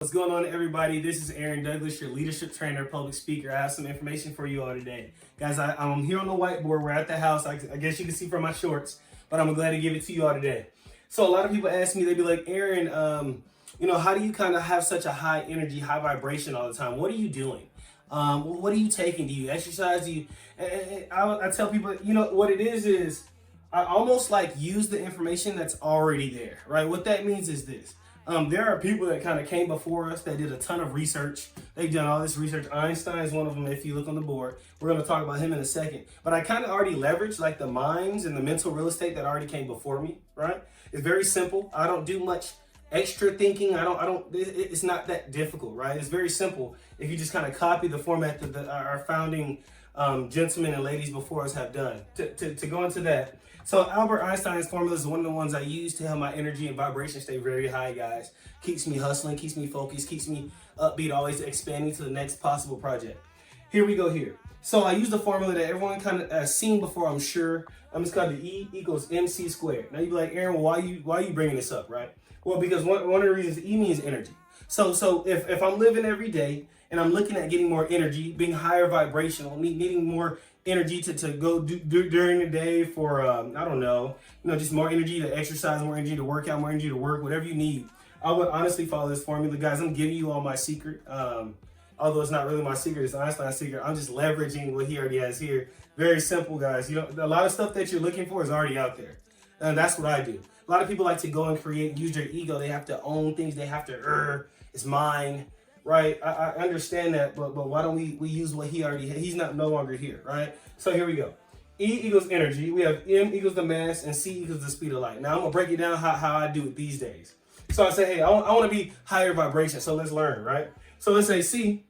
What's going on, everybody? This is Aaron Douglas, your leadership trainer, public speaker. I have some information for you all today. Guys, I'm here on the whiteboard. We're at the house. I guess you can see from my shorts, but I'm glad to give it to you all today. So a lot of people ask me, they'd be like, Aaron, how do you kind of have such a high energy, high vibration all the time? What are you doing? What are you taking? Do you exercise? Do you? I tell people, what it is I almost like use the information that's already there, right? What that means is this. There are people that kind of came before us that did a ton of research. They've done all this research. Einstein is one of them. If you look on the board, we're going to talk about him in a second. But I kind of already leveraged like the minds and the mental real estate that already came before me, right? It's very simple. I don't do much extra thinking. It's not that difficult, right? It's very simple. If you just kind of copy the format that our founding gentlemen and ladies before us have done. To go into that. So Albert Einstein's formula is one of the ones I use to help my energy and vibration stay very high, guys. Keeps me hustling, keeps me focused, keeps me upbeat, always expanding to the next possible project. Here we go here. So I use the formula that everyone kind of has seen before, I'm sure. It's called the E equals MC squared. Now you'd be like, Aaron, well, why are you bringing this up, right? Well, because one of the reasons E means energy. So if I'm living every day and I'm looking at getting more energy, being higher vibrational, needing more energy to go do during the day for, just more energy to exercise, more energy to work out, more energy to work, whatever you need. I would honestly follow this formula. Guys, I'm giving you all my secret. Although it's not really my secret, it's Einstein's secret. I'm just leveraging what he already has here. Very simple, guys. A lot of stuff that you're looking for is already out there. And that's what I do. A lot of people like to go and create, use their ego. They have to own things. They have to, it's mine. Right, I understand that, but why don't we use what he already had? He's no longer here, right? So here we go. E equals energy. We have M equals the mass, and C equals the speed of light. Now I'm gonna break it down how I do it these days. So I say, hey, I want to be higher vibration. So let's learn, right? So let's say C.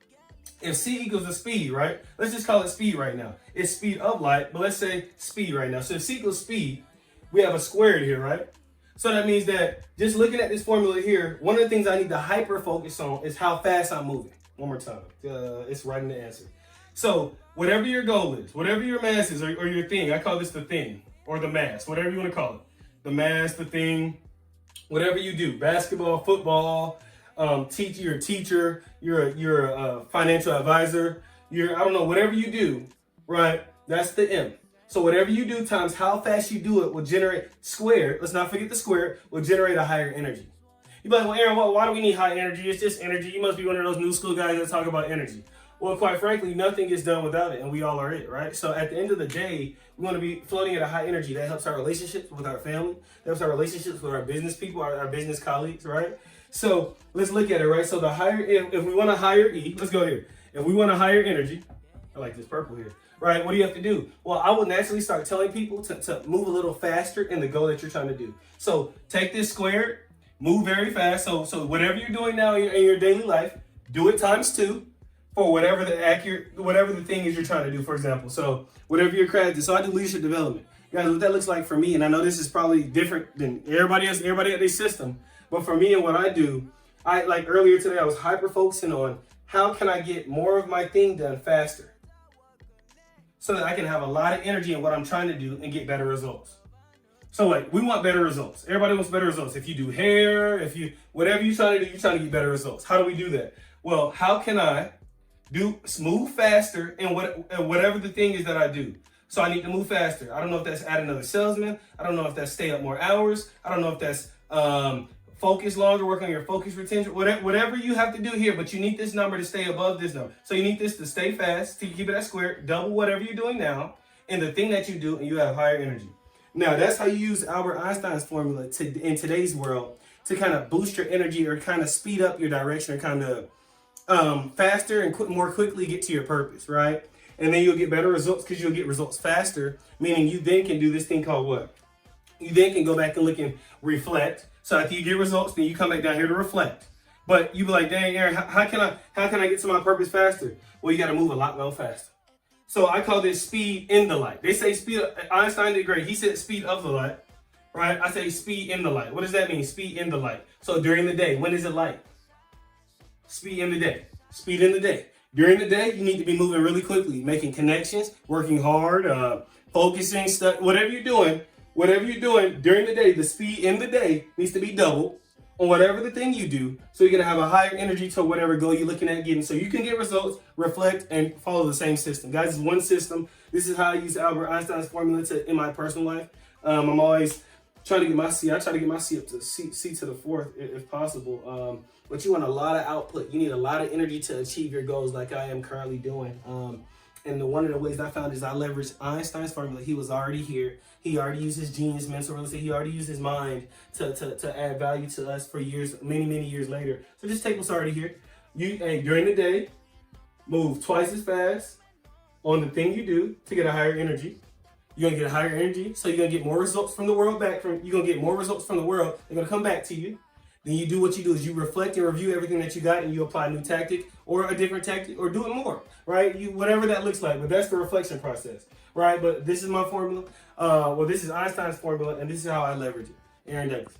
If C equals the speed, right? Let's just call it speed right now. It's speed of light, but let's say speed right now. So if C equals speed, we have a squared here, right? So that means that just looking at this formula here, one of the things I need to hyper focus on is how fast I'm moving. One more time. It's right in the answer. So whatever your goal is, whatever your mass is or your thing, I call this the thing or the mass, whatever you want to call it. The mass, the thing, whatever you do, basketball, football, you're a teacher, you're a financial advisor, whatever you do, right? That's the M. So whatever you do times how fast you do it will generate squared. Let's not forget the square, will generate a higher energy. You'd be like, well, Aaron, why do we need high energy? It's just energy. You must be one of those new school guys that talk about energy. Well, quite frankly, nothing gets done without it, and we all are it, right? So at the end of the day, we want to be floating at a high energy. That helps our relationships with our family. That helps our relationships with our business people, our business colleagues, right? So let's look at it, right? So the higher, if we want a higher E, let's go here. If we want a higher energy, I like this purple here. Right, what do you have to do? Well, I will naturally start telling people to move a little faster in the goal that you're trying to do. So take this squared, move very fast. So whatever you're doing now in your daily life, do it times 2 for whatever the thing is you're trying to do, for example. So whatever your craft is. So I do leadership development. Guys, what that looks like for me, and I know this is probably different than everybody else, everybody at their system, but for me and what I do, like earlier today, I was hyper focusing on how can I get more of my thing done faster, so that I can have a lot of energy in what I'm trying to do and get better results. So we want better results. Everybody wants better results. If you do hair, whatever you're trying to do, you're trying to get better results. How do we do that? Well, how can I move faster in whatever the thing is that I do? So I need to move faster. I don't know if that's add another salesman. I don't know if that's stay up more hours. I don't know if that's focus longer, work on your focus retention, whatever you have to do here, but you need this number to stay above this number. So you need this to stay fast, to keep it at square, double whatever you're doing now, and the thing that you do, and you have higher energy. Now, that's how you use Albert Einstein's formula in today's world to kind of boost your energy or kind of speed up your direction or kind of faster and more quickly get to your purpose, right? And then you'll get better results because you'll get results faster, meaning you then can do this thing called what? You then can go back and look and reflect. So after you get results, then you come back down here to reflect. But you be like, dang, Aaron, how can I get to my purpose faster? Well, you got to move a lot more faster. So I call this speed in the light. They say speed. Einstein did great. He said speed of the light, right? I say speed in the light. What does that mean? Speed in the light. So during the day, when is it light? Speed in the day. Speed in the day. During the day, you need to be moving really quickly, making connections, working hard, focusing, whatever you're doing during the day, the speed in the day needs to be doubled on whatever the thing you do, so you're gonna have a higher energy to whatever goal you're looking at getting, so you can get results, reflect, and follow the same system. Guys, it's one system. This is how I use Albert Einstein's formula in my personal life. I'm always trying to get my C. I try to get my C up to C to the fourth if possible. But you want a lot of output. You need a lot of energy to achieve your goals, like I am currently doing. And one of the ways I found is I leveraged Einstein's formula. He was already here. He already used his genius mental real estate. He already used his mind to add value to us for years, many years later. So just take what's already here. During the day, move twice as fast on the thing you do to get a higher energy. You're gonna get a higher energy, so you're gonna get more results from the world you're gonna get more results from the world. They're gonna come back to you. Then you do what you do is you reflect and review everything that you got, and you apply a new tactic or a different tactic or do it more, right? Whatever that looks like, but that's the reflection process, right? But this is my formula. This is Einstein's formula, and this is how I leverage it. Aaron Douglas.